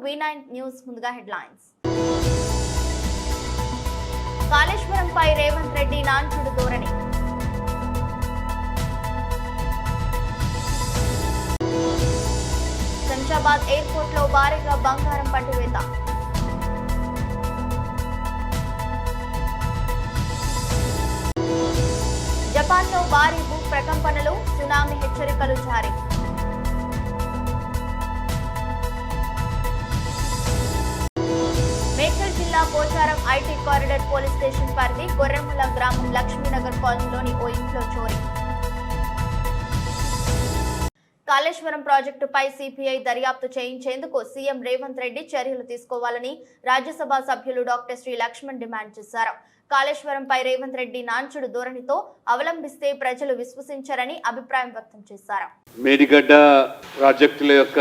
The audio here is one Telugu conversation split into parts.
V9 న్యూస్ ముందుగా హెడ్లైన్స్. కాళేశ్వరంపై రేవంత్ రెడ్డి నాన్చుడు ధోరణి. శంషాబాద్ ఎయిర్పోర్ట్ లో భారీగా బంగారం పట్టివేత. జపాన్ లో భారీ భూ ప్రకంపనలు, సునామీ హెచ్చరికలు జారీ. మేడ్చల్ జిల్లా Pocharam IT corridor police station పరిధి గొర్రెముల గ్రామం లక్ష్మీనగర్ కాలనీలోని ఓ ఇంట్లో చోరీ. కాళేశ్వరం ప్రాజెక్టుపై సిపిఐ దర్యాప్తు చేయించేందుకు సీఎం రేవంత్ రెడ్డి చర్యలు తీసుకోవాలని రాజ్యసభ సభ్యులు డాక్టర్ శ్రీ లక్ష్మణ్ డిమాండ్ చేశారు. కాళేశ్వరంపై రేవంత్ రెడ్డి నాన్చుడు ధోరణితో అవలంబిస్తే ప్రజలు విశ్వసించారని అభిప్రాయం వ్యక్తం చేశారు. మేడిగడ్డ ప్రాజెక్టుల యొక్క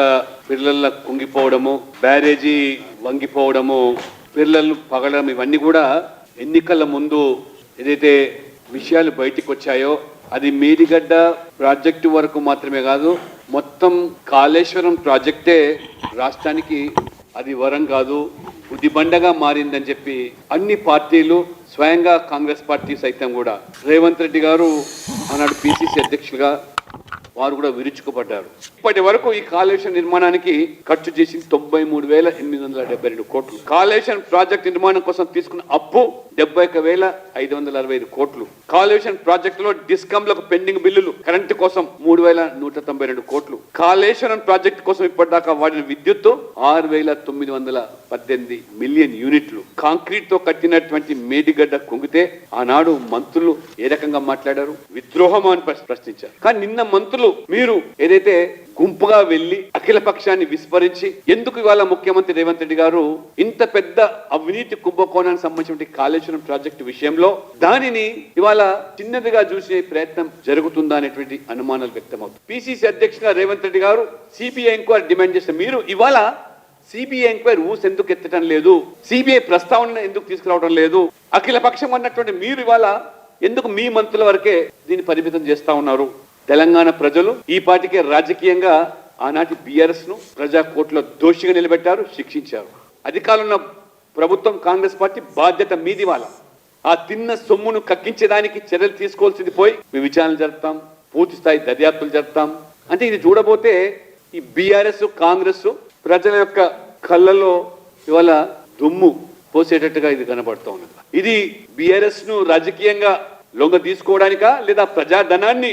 పిల్లల కుంగిపోవడము, బ్యారేజీ వంగిపోవడము, పిల్లలు పగలడం, ఇవన్నీ కూడా ఎన్నికల ముందు ఏదైతే విషయాలు బయటికి వచ్చాయో అది మేడిగడ్డ ప్రాజెక్టు వరకు మాత్రమే కాదు, మొత్తం కాళేశ్వరం ప్రాజెక్టే రాష్ట్రానికి అది వరం కాదు, ఉదిబండగా మారిందని చెప్పి అన్ని పార్టీలు, స్వయంగా కాంగ్రెస్ పార్టీ సైతం కూడా రేవంత్ రెడ్డి గారు ఆనాడు పిసిసి అధ్యక్షులుగా వారు కూడా విరుచుకుపడ్డారు. ఇప్పటి వరకు ఈ కాళేశ్వరం నిర్మాణానికి ఖర్చు చేసింది 93,872 కోట్లు. కాళేశ్వరం ప్రాజెక్ట్ నిర్మాణం కోసం తీసుకున్న అప్పు 71,565 కోట్లు. కాళేశ్వరం ప్రాజెక్టులో డిస్కంలకు పెండింగ్ బిల్లులు కరెంటు కోసం 3,192 కోట్లు. కాళేశ్వరం ప్రాజెక్టు కోసం ఇప్పటిదాకా వాడిన విద్యుత్తు 6,918 మిలియన్ యూనిట్లు. కాంక్రీట్ తో కట్టినటువంటి మేడిగడ్డ కుంగితే ఆనాడు మంత్రులు ఏ రకంగా మాట్లాడారు? విద్రోహం అని ప్రశ్నించారు. కానీ నిన్న మంత్రులు మీరు ఏదైతే గుంపుగా వెళ్లి అఖిల పక్షాన్ని విస్మరించి ఎందుకు ఇవాళ ముఖ్యమంత్రి రేవంత్ రెడ్డి గారు ఇంత పెద్ద అవినీతి కుంభకోణానికి సంబంధించిన కాళేశ్వరం ప్రాజెక్టు విషయంలో దానిని ఇవాళ చిన్నదిగా చూసే ప్రయత్నం జరుగుతుందా అనేటువంటి అనుమానాలు వ్యక్తమవుతాయి. పిసిసి అధ్యక్షుగా రేవంత్ రెడ్డి గారు సిబిఐ ఎంక్వైరీ డిమాండ్ చేస్తే మీరు ఇవాళ సిబిఐ ఎంక్వైరీ ఊసి ఎందుకు ఎత్తడం లేదు? సిబిఐ ప్రస్తావన ఎందుకు తీసుకురావడం లేదు? అఖిల పక్షం అన్నటువంటి మీరు ఇవాళ ఎందుకు మీ మంత్రుల వరకే దీన్ని పరిమితం చేస్తా ఉన్నారు? తెలంగాణ ప్రజలు ఈ పాటికే రాజకీయంగా ఆనాటి బీఆర్ఎస్ ను ప్రజా కోర్టులో దోషిగా నిలబెట్టారు, శిక్షించారు. అధికారులున్న ప్రభుత్వం కాంగ్రెస్ పార్టీ బాధ్యత మీది. వాళ్ళ ఆ తిన్న సొమ్మును కక్కించేదానికి చర్యలు తీసుకోవాల్సింది పోయి మేము విచారణ జరుపుతాం, పూర్తి స్థాయి దర్యాప్తులు జరుపుతాం అంటే ఇది చూడబోతే ఈ బీఆర్ఎస్ కాంగ్రెస్ ప్రజల యొక్క కళ్ళలో ఇవాళ దుమ్ము పోసేటట్టుగా ఇది కనబడుతూ ఉన్నది. ఇది బీఆర్ఎస్ ను రాజకీయంగా లొంగ తీసుకోవడానికా లేదా ప్రజాధనాన్ని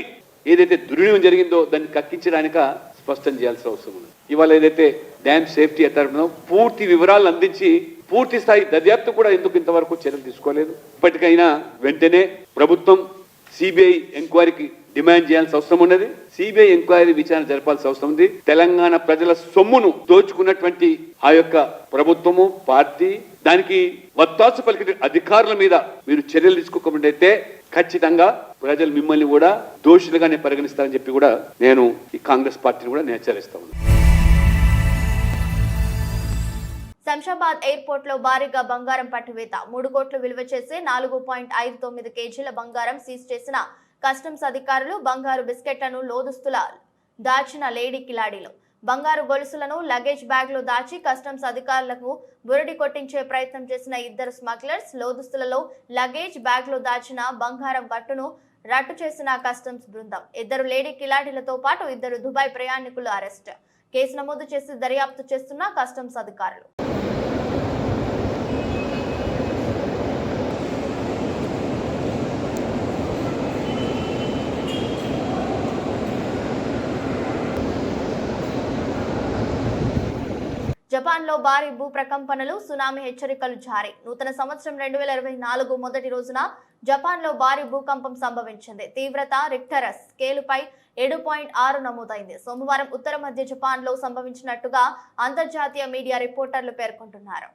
ఏదైతే దుర్వినియోగం జరిగిందో దాన్ని కక్కించడానిక స్పష్టం చేయాల్సిన అవసరం ఉంది. ఇవాళ ఏదైతే డ్యామ్ సేఫ్టీ అథారిటీ పూర్తి వివరాలు అందించి పూర్తి స్థాయి దర్యాప్తు కూడా ఎందుకు ఇంతవరకు చర్యలు తీసుకోలేదు? ఇప్పటికైనా వెంటనే ప్రభుత్వం సిబిఐ ఎంక్వైరీకి డిమాండ్ చేయాల్సిన అవసరం ఉన్నది. సిబిఐ ఎంక్వైరీ విచారణ జరపాల్సిన అవసరం ఉంది. తెలంగాణ ప్రజల సొమ్మును దోచుకున్నటువంటి ఆ యొక్క ప్రభుత్వము, పార్టీ, దానికి వత్తాసు పలికిన అధికారుల మీద మీరు చర్యలు తీసుకోకపోతే ఖచ్చితంగా ప్రజలు మిమ్మల్ని కూడా దోషులుగానే పరిగణిస్తారని చెప్పి కూడా నేను ఈ కాంగ్రెస్ పార్టీని కూడా హెచ్చరిస్తా ఉన్నాను. శంషాబాద్ ఎయిర్పోర్ట్ లో భారీగా బంగారం పట్టివేత. 3 కోట్లు విలువ చేసే 4.59 కేజీల బంగారం సీజ్ చేసిన కస్టమ్స్ అధికారులు. బంగారు బిస్కెట్లను లోదుస్తుల దాచిన లేడీ కిలాడీలు. బంగారు గొలుసులను లగేజ్ బ్యాగ్ లో దాచి కస్టమ్స్ అధికారులకు బురడి కొట్టించే ప్రయత్నం చేసిన 2 స్మగ్లర్స్. లోదుస్తులలో లగేజ్ బ్యాగ్ లో దాచిన బంగారం కట్టును రట్టు చేసిన కస్టమ్స్ బృందం. 2 లేడీ కిలాడీలతో పాటు 2 దుబాయ్ ప్రయాణికులు అరెస్ట్. కేసు నమోదు చేసి దర్యాప్తు చేస్తున్న కస్టమ్స్ అధికారులు. జపాన్ లో భారీ భూ ప్రకంపనలు, సునామీ హెచ్చరికలు జారీ. నూతన సంవత్సరం 2024 మొదటి రోజున జపాన్ లో భారీ భూకంపం సంభవించింది. తీవ్రత రిక్టర్ స్కేలుపై 7.6 నమోదైంది. సోమవారం ఉత్తర మధ్య జపాన్ లో సంభవించినట్టుగా అంతర్జాతీయ మీడియా రిపోర్టర్లు పేర్కొంటున్నారు.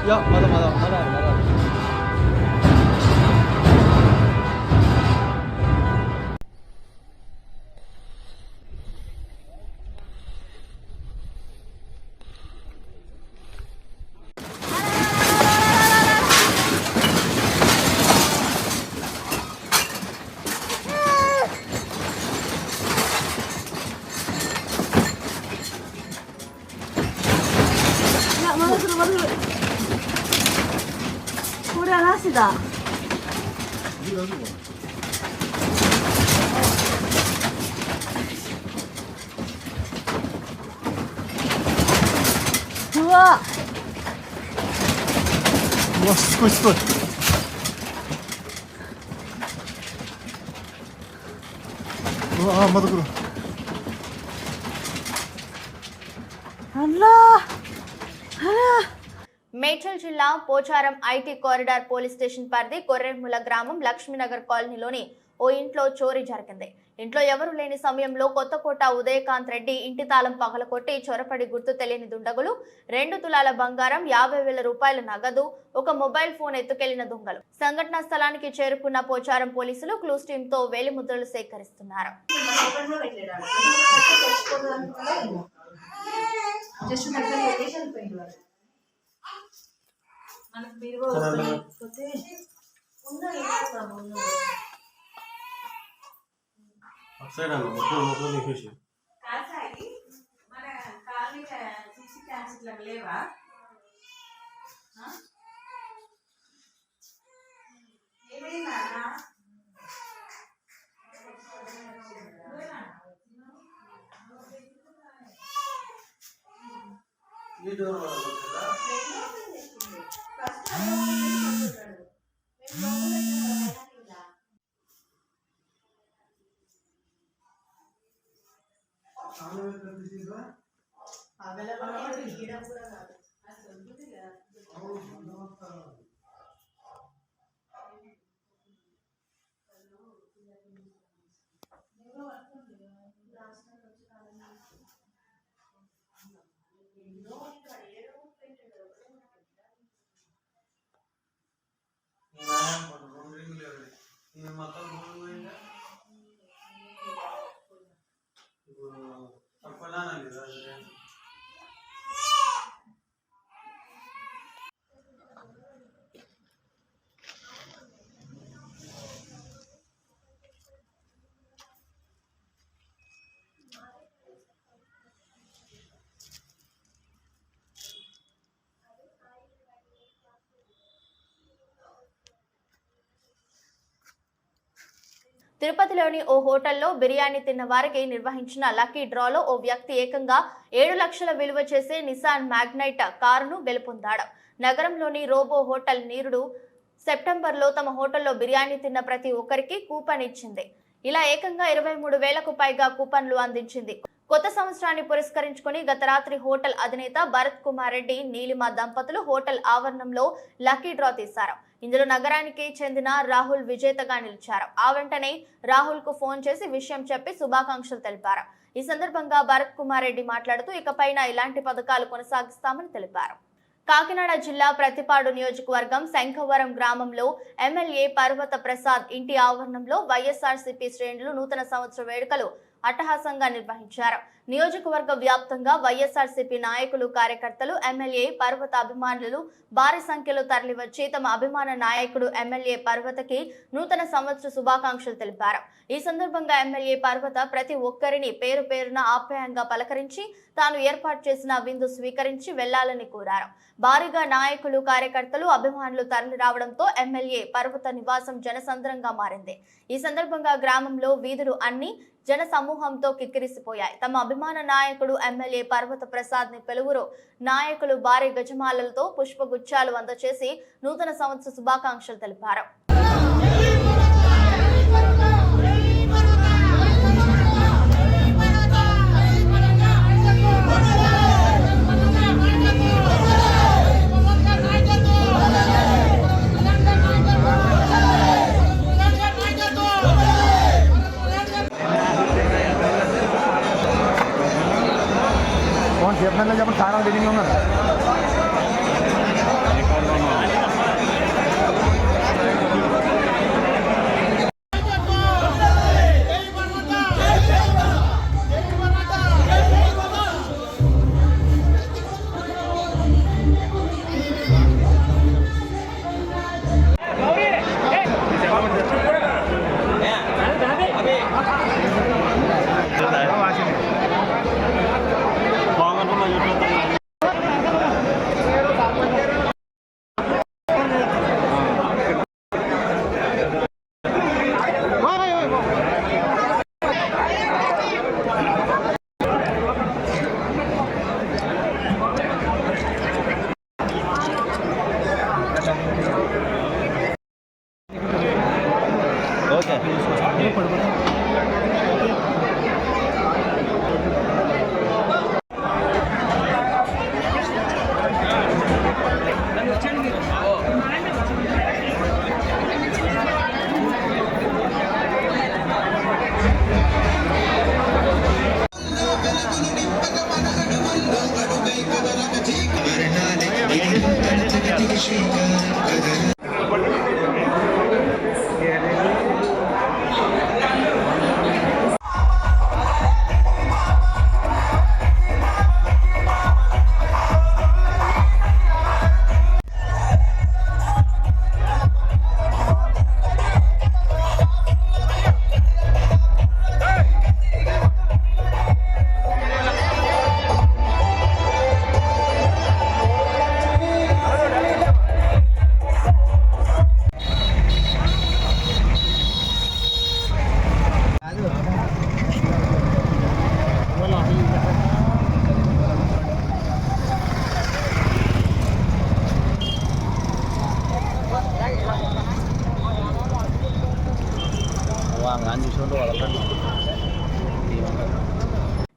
Ja, Mada. 하시다. 우와. 우와,すごいすごい. 우와,まだ来る. మేడ్చల్ జిల్లా Pocharam IT corridor police station పరిధి కొర్రెముల గ్రామం లక్ష్మీనగర్ కాలనీలోని ఓ ఇంట్లో చోరీ జరిగింది. ఇంట్లో ఎవరు లేని సమయంలో కొత్తకోట ఉదయకాంత్ రెడ్డి ఇంటి తాళం పగలకొట్టి చొరపడి గుర్తు తెలియని దుండగులు 2 తులాల బంగారం 50,000 రూపాయల నగదు ఒక మొబైల్ ఫోన్ ఎత్తుకెళ్లిన దొంగలు. సంఘటనా స్థలానికి చేరుకున్న పోచారం పోలీసులు క్లూస్ టీమ్ తో వేలిముద్రలు సేకరిస్తున్నారు. తిరుపతిలోని ఓ హోటల్లో బిర్యానీ తిన్న వారికి నిర్వహించిన లక్కీ డ్రాలో ఓ వ్యక్తి ఏకంగా 7 లక్షల విలువ చేసే నిసాన్ మ్యాగ్నైట్ కారును గెలుపొందాడు. నగరంలోని రోబో హోటల్ నీరుడు సెప్టెంబర్లో తమ హోటల్లో బిర్యానీ తిన్న ప్రతి ఒక్కరికి కూపన్ ఇచ్చింది. ఇలా ఏకంగా 23,000కు పైగా కూపన్లు అందించింది. కొత్త సంవత్సరాన్ని పురస్కరించుకుని గత రాత్రి హోటల్ అధినేత భరత్ కుమార్ రెడ్డి నీలిమ దంపతులు హోటల్ ఆవరణంలో లక్కీ డ్రా తీశారు. ఇందులో నగరానికి చెందిన రాహుల్ విజేతగా నిలిచారు. ఆ వెంటనే రాహుల్ కు ఫోన్ చేసి విషయం చెప్పి శుభాకాంక్షలు తెలిపారు. ఈ సందర్భంగా భరత్ కుమార్ రెడ్డి మాట్లాడుతూ ఇకపైన ఇలాంటి పథకాలు కొనసాగిస్తామని తెలిపారు. కాకినాడ జిల్లా ప్రతిపాడు నియోజకవర్గం శంఖవరం గ్రామంలో ఎమ్మెల్యే పర్వత ప్రసాద్ ఇంటి ఆవరణంలో వైఎస్ఆర్సీపీ శ్రేణులు నూతన సంవత్సర వేడుకలు అట్టహాసంగా నిర్వహించారు. నియోజకవర్గ వ్యాప్తంగా వైఎస్ఆర్సీపీ నాయకులు కార్యకర్తలు ఎమ్మెల్యే పర్వత అభిమానులు భారీ సంఖ్యలో తరలివచ్చి తమ అభిమాన నాయకుడు ఎమ్మెల్యే పర్వతకి నూతన సంవత్సర శుభాకాంక్షలు తెలిపారు. ఈ సందర్భంగా ఎమ్మెల్యే పర్వత ప్రతి ఒక్కరిని పేరు పేరున ఆప్యాయంగా పలకరించి తాను ఏర్పాటు చేసిన విందు స్వీకరించి వెళ్లాలని కోరారు. భారీగా నాయకులు కార్యకర్తలు అభిమానులు తరలి రావడంతో ఎమ్మెల్యే పర్వత నివాసం జనసంద్రంగా మారింది. ఈ సందర్భంగా గ్రామంలో వీధులు అన్ని జన సమూహంతో కిక్కిరిసిపోయాయి. తమ అభిమాన నాయకుడు ఎమ్మెల్యే పర్వత ప్రసాద్ ని పలువురు నాయకులు భారీ గజమాలలతో పుష్పగుచ్చాలు అందజేసి నూతన సంవత్సర శుభాకాంక్షలు తెలిపారు. చెప్పిన చాలా రీడింగ్ ఉన్నారు.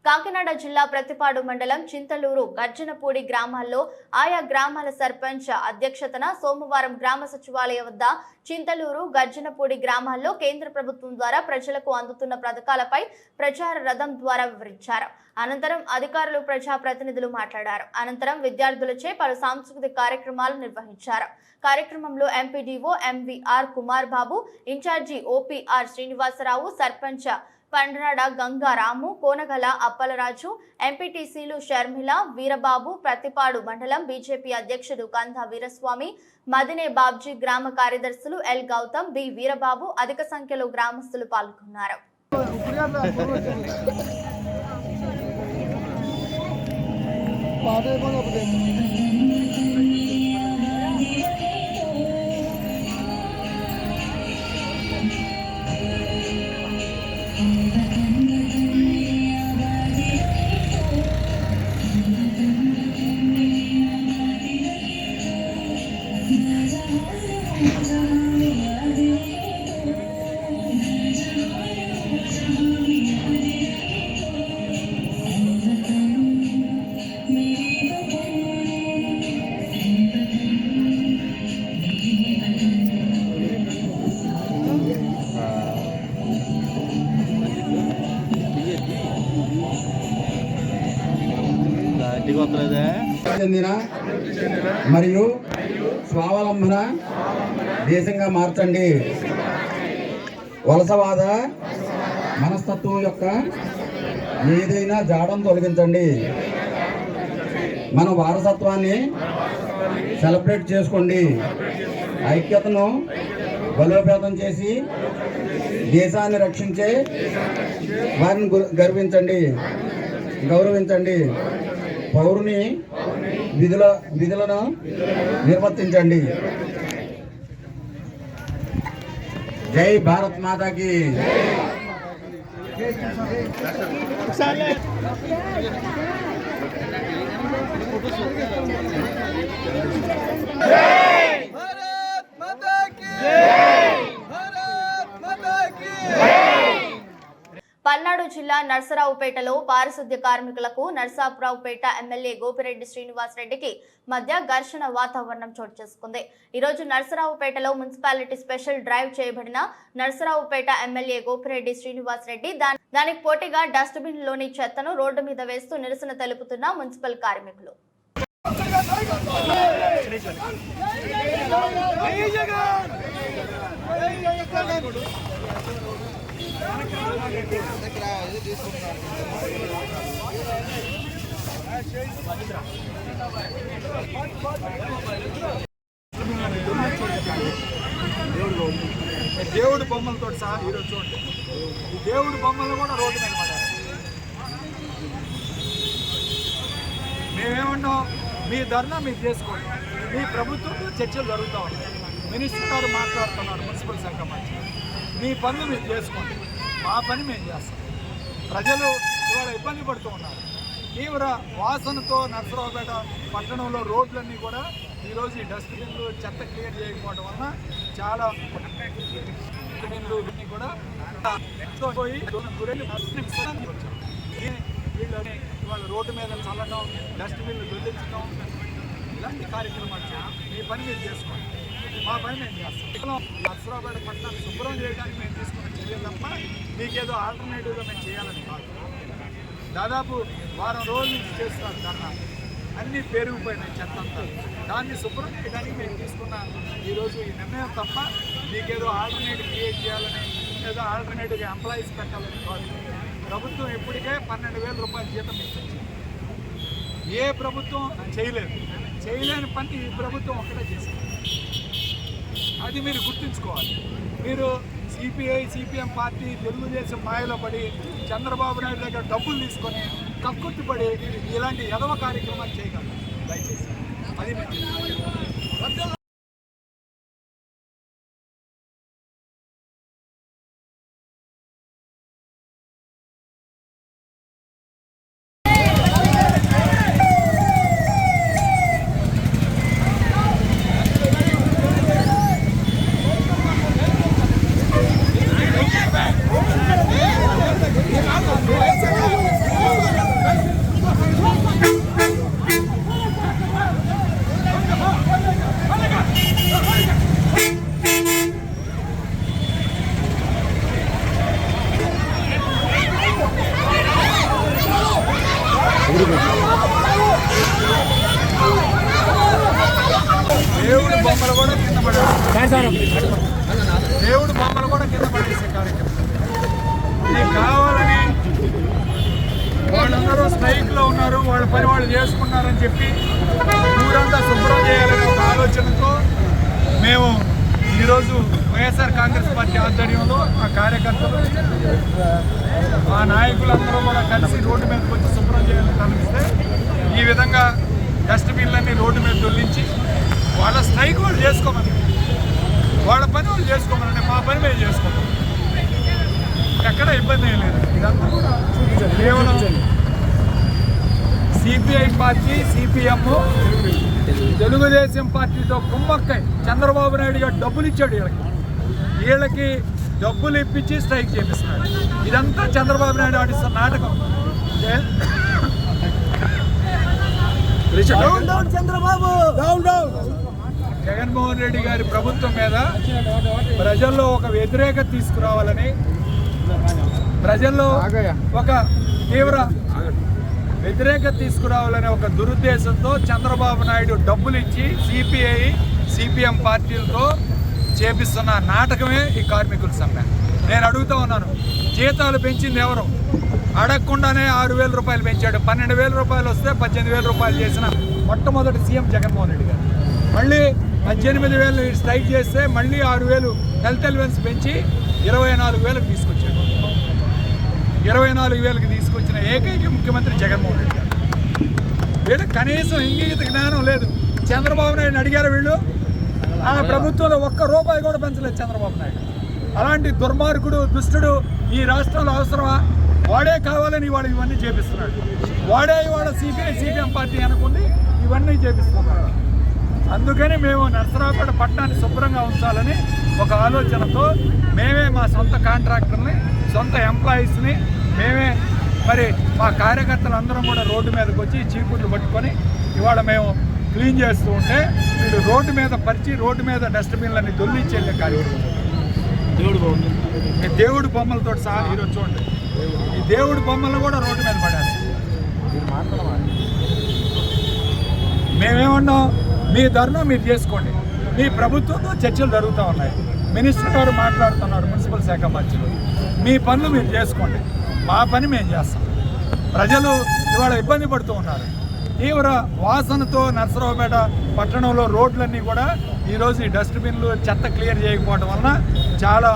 కాకినాడ జిల్లా ప్రతిపాడు మండలం చింతలూరు గర్జనపూడి గ్రామాల్లో ఆయా గ్రామాల సర్పంచ్ అధ్యక్షతన సోమవారం గ్రామ సచివాలయం వద్ద చింతలూరు గర్జనపూడి గ్రామాల్లో కేంద్ర ప్రభుత్వం ద్వారా ప్రజలకు అందుతున్న పథకాలపై ప్రచార రథం ద్వారా వివరించారు. అనంతరం అధికారులు ప్రజాప్రతినిధులు మాట్లాడారు. అనంతరం విద్యార్థులచే పలు సాంస్కృతిక కార్యక్రమాలు నిర్వహించారు. కార్యక్రమంలో ఎంపీడీఓ ఎంవీఆర్ కుమార్ బాబు, ఇన్ఛార్జి ఓపీఆర్ శ్రీనివాసరావు, సర్పంచ్ పండ్రాడ గంగారాము, కోనగల అప్పలరాజు, ఎంపీటీసీలు షర్మిల, వీరబాబు, ప్రతిపాడు మండలం బీజేపీ అధ్యక్షుడు కందా వీరస్వామి, మదినే బాబ్జీ, గ్రామ కార్యదర్శులు ఎల్ గౌతమ్, బి వీరబాబు, అధిక సంఖ్యలో గ్రామస్తులు పాల్గొన్నారు. చెందిన మరియు స్వావలంబన దేశంగా మార్చండి. వలసవాద మనస్తత్వం యొక్క ఏదైనా జాడం తొలగించండి. మన వారసత్వాన్ని సెలబ్రేట్ చేసుకోండి. ఐక్యతను బలోపేతం చేసి దేశాన్ని రక్షించే వారిని గౌరవించండి. పౌరుని విధులను నిర్వర్తించండి. జై భారత్ మాతాకి. పల్నాడు జిల్లా నర్సరావుపేటలో పారిశుద్ధ్య కార్మికులకు నర్సాపురావుపేట ఎమ్మెల్యే గోపిరెడ్డి శ్రీనివాసరెడ్డికి మధ్య ఘర్షణ వాతావరణం చోటు చేసుకుంది. ఈరోజు నర్సరావుపేటలో మున్సిపాలిటీ స్పెషల్ డ్రైవ్ చేయబడిన నర్సరావుపేట ఎమ్మెల్యే గోపిరెడ్డి శ్రీనివాసరెడ్డి దానికి పోటీగా డస్ట్బిన్ లోని చెత్తను రోడ్డు మీద వేస్తూ నిరసన తెలుపుతున్న మున్సిపల్ కార్మికులు. దేవుడు బొమ్మలతో సహా ఈరోజు చూడండి, ఈ దేవుడు బొమ్మలు కూడా రోడ్డు మీద పడారు. మేమేమన్నాం, మీ ధర్నా మీరు చేసుకోండి. మీ ప్రభుత్వంలో చర్చలు జరుగుతూ ఉన్నాయి. మినిస్టర్ గారు మాట్లాడుతున్నారు, మున్సిపల్ శాఖ మంత్రి. మీ పనులు మీరు చేసుకోండి, మా పని మేము చేస్తాం. ప్రజలు ఇవాళ ఇబ్బంది పడుతూ ఉన్నారు. తీవ్ర వాసనతో నర్సరావుపేట పట్టణంలో రోడ్లన్నీ కూడా ఈరోజు ఈ డస్ట్బిన్లు చెత్త క్లియర్ చేయకపోవడం వలన చాలా డస్ట్బిన్లు ఇవన్నీ కూడా పోయి వీళ్ళని ఇవాళ రోడ్డు మీద చల్లడం, డస్ట్బిన్లు దొల్లించడం, ఇలాంటి కార్యక్రమాలు మీ పని మీరు చేసుకోండి, మా పని మేము చేస్తాం. నర్సరావుపేట పట్టణాన్ని శుభ్రం చేయడానికి మేము తీసుకున్న చర్యలు తప్ప మీకేదో ఆల్టర్నేటివ్గా మేము చేయాలని కాదు. దాదాపు వారం రోజుల నుంచి చేస్తున్నారు ధర్నా. అన్నీ పెరిగిపోయినాయి చెత్త అంతా. దాన్ని శుభ్రం చేయడానికి మేము తీసుకున్న ఈరోజు ఈ నిర్ణయం తప్ప మీకేదో ఆల్టర్నేటివ్ క్రియేట్ చేయాలని ఏదో ఆల్టర్నేటివ్గా ఎంప్లాయీస్ పెట్టాలని కాదు. ప్రభుత్వం ఇప్పటికే 12,000 రూపాయల జీతం ఇచ్చింది. ఏ ప్రభుత్వం చేయలేని పని ఈ ప్రభుత్వం ఒక్కటే చేసింది. అది మీరు గుర్తుంచుకోవాలి. మీరు సిపిఐ సిపిఎం పార్టీ తెలుగుదేశం మాయలో పడి చంద్రబాబు నాయుడు దగ్గర డబ్బులు తీసుకొని కక్కుర్తిపడి ఇలాంటి ఎదవ కార్యక్రమాలు చేయగలరు. దయచేసి అది దేవుడి బొమ్మలు కూడా కింద పడేసే కార్యక్రమం. ఇది కావాలని వాళ్ళందరూ స్ట్రైక్లో ఉన్నారు, వాళ్ళ పని వాళ్ళు చేసుకున్నారని చెప్పి ఊరంతా శుభ్రం చేయాలనే ఒక ఆలోచనతో మేము ఈరోజు వైఎస్ఆర్ కాంగ్రెస్ పార్టీ ఆధ్వర్యంలో ఆ కార్యకర్తలు ఆ నాయకులందరూ కూడా కలిసి రోడ్డు మీదకి వచ్చి శుభ్రం చేయాలని తలపిస్తే ఈ విధంగా డస్ట్బిన్లన్నీ రోడ్డు మీద దొల్లించి వాళ్ళ స్ట్రైక్ వాళ్ళు చేసుకోమని, వాళ్ళ పని వాళ్ళు చేసుకోమని, మా పని మేము చేసుకోమని, ఎక్కడ ఇబ్బంది ఏం లేదు. ఇదంతా కూడా కేవలం సిపిఐ పార్టీ సిపిఎం తెలుగుదేశం పార్టీతో కుమ్మక్కై చంద్రబాబు నాయుడు గారు డబ్బులు ఇచ్చాడు వీళ్ళకి డబ్బులు ఇప్పించి స్ట్రైక్ చేపిస్తున్నాడు. ఇదంతా చంద్రబాబు నాయుడు ఆడిస్తున్న నాటకం. జగన్మోహన్ రెడ్డి గారి ప్రభుత్వం మీద ప్రజల్లో ఒక వ్యతిరేకత తీసుకురావాలని, ప్రజల్లో ఒక తీవ్ర వ్యతిరేకత తీసుకురావాలనే ఒక దురుద్దేశంతో చంద్రబాబు నాయుడు డబ్బులు ఇచ్చి సిపిఐ సిపిఎం పార్టీలతో చేపిస్తున్న నాటకమే ఈ కార్మికుల సమ్మె. నేను అడుగుతూ ఉన్నాను, జీతాలు పెంచింది ఎవరు? అడగకుండానే 6,000 రూపాయలు పెంచాడు. 12,000 రూపాయలు వస్తే 18,000 రూపాయలు చేసిన మొట్టమొదటి సీఎం జగన్మోహన్ రెడ్డి గారు. మళ్ళీ 18,000 స్ట్రైక్ చేస్తే మళ్ళీ 6,000 హెల్త్ అలవెన్స్ పెంచి 24,000కి తీసుకొచ్చాడు. 24,000కి తీసుకొచ్చిన ఏకైక ముఖ్యమంత్రి జగన్మోహన్ రెడ్డి గారు. వీళ్ళకి కనీసం ఇంగిత జ్ఞానం లేదు. చంద్రబాబు నాయుడు అడిగారు వీళ్ళు, ఆ ప్రభుత్వంలో ₹1 కూడా పెంచలేదు చంద్రబాబు నాయుడు. అలాంటి దుర్మార్గుడు దుష్టుడు ఈ రాష్ట్రంలో అవసరమా? వాడే కావాలని వాడు ఇవన్నీ చేపిస్తున్నాడు. వాడే ఇవాళ సిపిఐ సిపిఎం పార్టీ అనుకుంది ఇవన్నీ చేపిస్తున్నాడు. అందుకని మేము నరసరావుపేట పట్టణాన్ని శుభ్రంగా ఉంచాలని ఒక ఆలోచనతో మేమే మా సొంత కాంట్రాక్టర్ని, సొంత ఎంప్లాయీస్ని మేమే మరి మా కార్యకర్తలు అందరం కూడా రోడ్డు మీదకి వచ్చి చీపుర్లు పట్టుకొని ఇవాళ మేము క్లీన్ చేస్తూ ఉంటే వీళ్ళు రోడ్డు మీద పరిచి రోడ్డు మీద డస్ట్బిన్లన్నీ దొల్లించి వెళ్ళే కార్యక్రమం. దేవుడి బొమ్మలతో సహా ఈరోజు చూడండి, ఈ దేవుడి బొమ్మలను కూడా రోడ్డు మీద పడేస్తాం. మేమేమన్నాం, మీ ధర్నా మీరు చేసుకోండి, మీ ప్రభుత్వంతో చర్చలు జరుగుతూ ఉన్నాయి, మినిస్టర్ గారు మాట్లాడుతున్నారు, మున్సిపల్ శాఖ మంత్రులు, మీ పనులు మీరు చేసుకోండి, మా పని మేము చేస్తాం. ప్రజలు ఇవాళ ఇబ్బంది పడుతూ ఉన్నారు. తీవ్ర వాసనతో నరసరావుపేట పట్టణంలో రోడ్లన్నీ కూడా ఈరోజు ఈ డస్ట్బిన్లు చెత్త క్లియర్ చేయకపోవడం వలన చాలా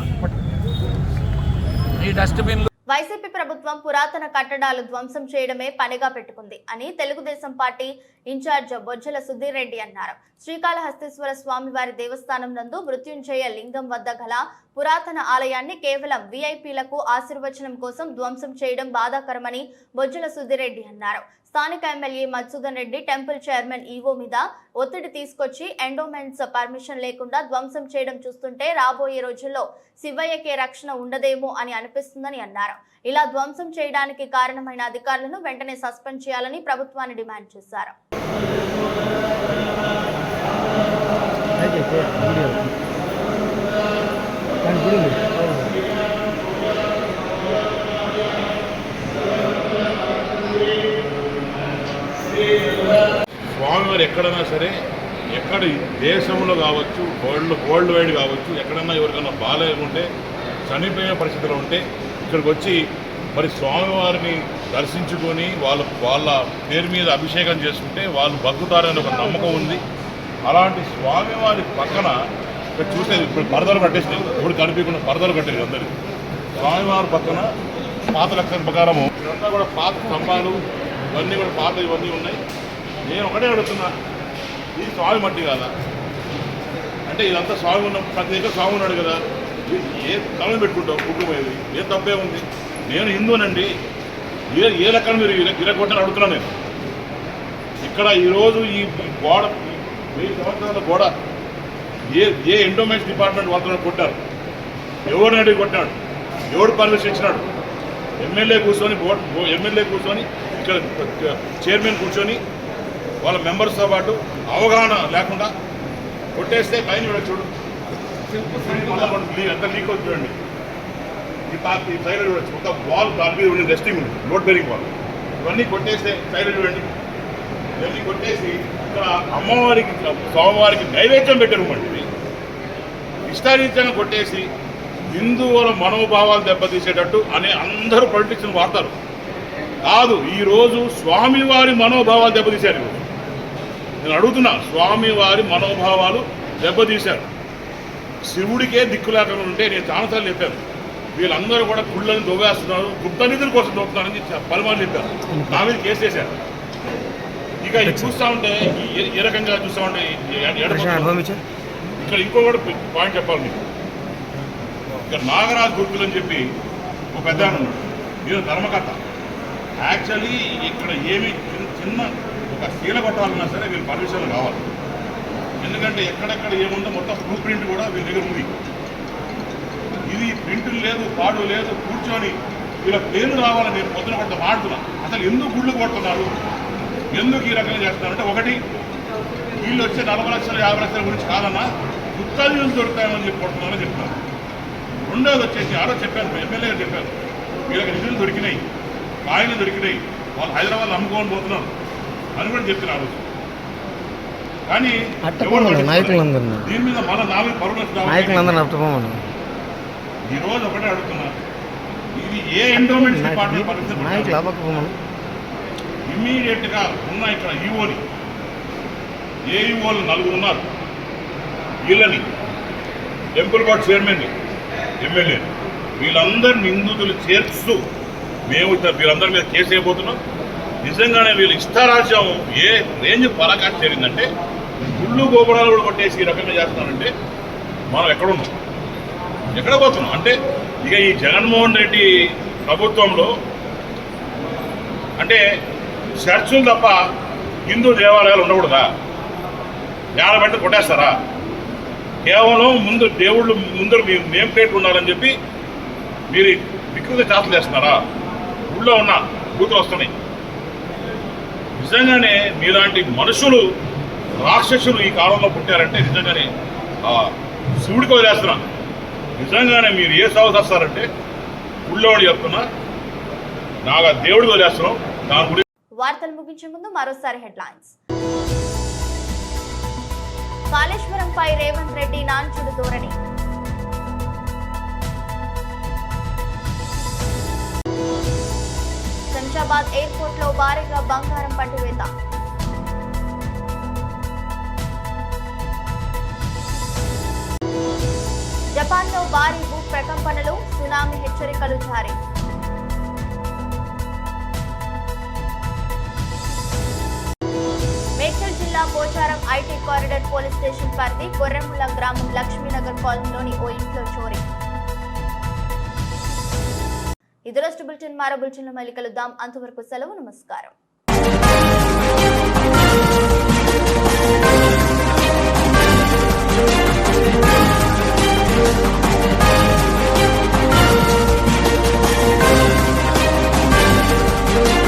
ఈ డస్ట్బిన్లు. వైసీపీ ప్రభుత్వం పురాతన కట్టడాలు ధ్వంసం చేయడమే పనిగా పెట్టుకుంది అని తెలుగుదేశం పార్టీ ఇన్ఛార్జ్ బొజ్జల సుధీర్ రెడ్డి అన్నారు. శ్రీకాళహస్తీశ్వర స్వామివారి దేవస్థానం నందు మృత్యుంజయ లింగం వద్ద గల పురాతన ఆలయాన్ని కేవలం వీఐపీలకు ఆశీర్వచనం కోసం ధ్వంసం చేయడం బాధాకరమని బొజ్జల సుధీర్ రెడ్డి అన్నారు. స్థానిక MLA Madhusudan Reddy temple chairman EO మీద ఒత్తిడి తీసుకొచ్చి ఎండోమెంట్స్ పర్మిషన్ లేకుండా ధ్వంసం చేయడం చూస్తుంటే రాబోయే రోజుల్లో శివయ్యకే రక్షణ ఉండదేమో అని అనిపిస్తుందని అన్నారు. ఇలా ధ్వంసం చేయడానికి కారణమైన అధికారులను వెంటనే సస్పెండ్ చేయాలని ప్రభుత్వాన్ని డిమాండ్ చేశారు. స్వామివారు ఎక్కడైనా సరే, ఎక్కడ దేశంలో కావచ్చు, వరల్డ్ వైడ్ కావచ్చు, ఎక్కడన్నా ఎవరికైనా బాగాలేకుంటే, చనిపోయిన పరిస్థితులు ఉంటే ఇక్కడికి వచ్చి మరి స్వామివారిని దర్శించుకొని వాళ్ళ పేరు మీద అభిషేకం చేసుకుంటే వాళ్ళు బతుకుతారని ఒక నమ్మకం ఉంది. అలాంటి స్వామివారి పక్కన ఇక్కడ చూస్తే ఇప్పుడు పరదలు కట్టేసినాయి, ఎవరు కనిపించకుండా పరదలు కట్టేది అందరికీ. స్వామివారి పక్కన పాత లక్షల ప్రకారము ఇదంతా కూడా పాత స్తంభాలు ఇవన్నీ కూడా పాత ఇవన్నీ ఉన్నాయి. నేను ఒకటే అడుగుతున్నా, ఇది స్వామి మట్టి కాదా? అంటే ఇదంతా స్వామి ఉన్న ప్రతి దగ్గర స్వామి ఉన్నాడు కదా, ఏ తల పెట్టుకుంటావు కుటుంబం, ఏ తప్పే ఉంది? నేను హిందూనండి, ఏ లెక్కన మీరు ఇరగొట్టని అడుగుతున్నాను నేను. ఇక్కడ ఈరోజు ఈ గోడ 1000 సంవత్సరాల గోడ ఏ ఎండోమెంట్స్ డిపార్ట్మెంట్ వాళ్ళతో కొట్టారు, ఎవరిని అడిగి కొట్టాడు, ఎవడు పర్మిషన్ ఇచ్చినాడు? ఎమ్మెల్యే కూర్చొని ఇక్కడ చైర్మన్ కూర్చొని వాళ్ళ మెంబర్స్తో పాటు అవగాహన లేకుండా కొట్టేస్తే పైన చూడు ఎంత లీక్ అవుతుంది చూడండి. ఈ సైడ్ చూడొచ్చు, ఒక వాల్ దాని మీద ఉండే రెస్టింగ్ ఉంది, లోడ్ బెరింగ్ వాల్, ఇవన్నీ కొట్టేస్తే సైడ్ చూడండి. ఇవన్నీ కొట్టేసి ఇక్కడ అమ్మవారికి స్వామివారికి నైవేద్యం పెట్టరు అండి. ఇష్టారీత్యంగా కొట్టేసి హిందువుల మనోభావాలు దెబ్బతీసేటట్టు అని అందరూ పొలిటిక్స్ని వాడతారు. కాదు, ఈరోజు స్వామివారి మనోభావాలు దెబ్బతీశారు. నేను అడుగుతున్నా, స్వామివారి మనోభావాలు దెబ్బతీశారు. శివుడికే దిక్కు లేకుండా ఉంటే నేను చాలాసార్లు చెప్పాను, వీళ్ళందరూ కూడా గుళ్ళని దొంగేస్తున్నారు, గుప్త నిధుల కోసం దొరుకుతున్నారని పలుమార్లు చెప్పారు. నా మీద కేసు చేశారు. ఇక ఇది చూస్తూ ఉంటే ఏ రకంగా చూస్తూ ఉంటే ఇక్కడ ఇంకో కూడా పాయింట్ చెప్పాలి మీకు. ఇక్కడ నాగరాజు గురుకులు అని చెప్పి ఒక పెద్ద ఉన్నాడు, నేను ధర్మకర్త. యాక్చువల్లీ ఇక్కడ ఏమి చిన్న ఒక శీల కొట్టాలన్నా సరే వీళ్ళు పర్మిషన్ కావాలి. ఎందుకంటే ఎక్కడెక్కడ ఏముందో మొత్తం బ్లూ ప్రింట్ కూడా వీళ్ళ దగ్గర ఉంది. ఇది ప్రింట్లు లేదు, పాడు లేదు, కూర్చొని వీళ్ళ పేరు రావాలని నేను పొద్దున కొంత మాడుతున్నా. అసలు ఎందుకు గుళ్ళు కొడుతున్నారు, ఎందుకు ఈ రకంగా చేస్తున్నారంటే, ఒకటి వీళ్ళు వచ్చే 40 లక్షలు 50 లక్షల గురించి కాదన్నా, గుత్తాలు దొరుకుతాయని చెప్పి కొడుతున్నారని చెప్తున్నారు. రెండోది వచ్చేసి ఆరో చెప్పాను, ఎమ్మెల్యే గారు చెప్పారు, వీళ్ళకి నిధులు దొరికినాయి, కాయలు దొరికినాయి, వాళ్ళు హైదరాబాద్లో అమ్ముకోని పోతున్నారు అని కూడా చెప్పిన ఆ రోజు. కానీ దీని మీద మన 4 పరువులు ఈ రోజు ఒకటే అడుగుతున్నా, ఇది ఏ ఎండోమెంట్స్ డిపార్ట్మెంట్ పరిస్థితి ఇమ్మీడియట్గా ఉన్న ఇక్కడ ఈఓని, ఏఈఓలు 4 ఉన్నారు, వీళ్ళని టెంపుల్ బోర్డ్ చైర్మన్ని, ఎమ్మెల్యే, వీళ్ళందరినీ నిందితులు చేర్చుతూ మేము వీళ్ళందరి మీద కేసు అయిపోతున్నాం. నిజంగానే వీళ్ళు ఇష్టారాజ్యం ఏ రేంజ్ పరాకాష్ట చేరిందంటే, గుళ్ళు గోపురాలు కూడా కొట్టేసి ఈ రకంగా చేస్తున్నారంటే మనం ఎక్కడున్నాం, ఎక్కడ పోతున్నాం? అంటే ఇక ఈ జగన్మోహన్ రెడ్డి ప్రభుత్వంలో అంటే చర్చులు తప్ప హిందూ దేవాలయాలు ఉండకూడదా? బట్టి కొట్టేస్తారా? కేవలం ముందు దేవుళ్ళు ముందర మీరు నేమ్ ప్లేట్ ఉండాలని చెప్పి మీరు వికృత చాతలు చేస్తున్నారా? ఊళ్ళో ఉన్న కూతురు వస్తున్నాయి. నిజంగానే మీలాంటి మనుషులు రాక్షసులు ఈ కాలంలో పుట్టారంటే నిజంగానే శివుడికి వదిలేస్తున్నా. నిజంగానే మీరు ఏ సాగు చేస్తారంటే ఊళ్ళో చెప్తున్నా, నాకు దేవుడికి వదిలేస్తున్నాం. దాని గురించి వార్తలు ముగించే ముందు మరోసారి హెడ్లైన్స్. కాళేశ్వరంపై రేవంత్ రెడ్డి నాంచుడు ధోరణి. శంషాబాద్ ఎయిర్పోర్ట్ లో భారీగా బంగారం పట్టువేత. జపాన్ లో భారీ భూ ప్రకంపనలు, సునామీ హెచ్చరికలు జారీ. మేడ్చల్ జిల్లా Pocharam IT corridor police station పరిధి కొర్రెముల గ్రామం లక్ష్మీనగర్ కాలనీలోని ఓ ఇంట్లో చోరీ. ఇది రోజు బులెటిన్. మరో బులెటిన్లో మళ్ళీ కలుద్దాం. అంతవరకు సెలవు. నమస్కారం.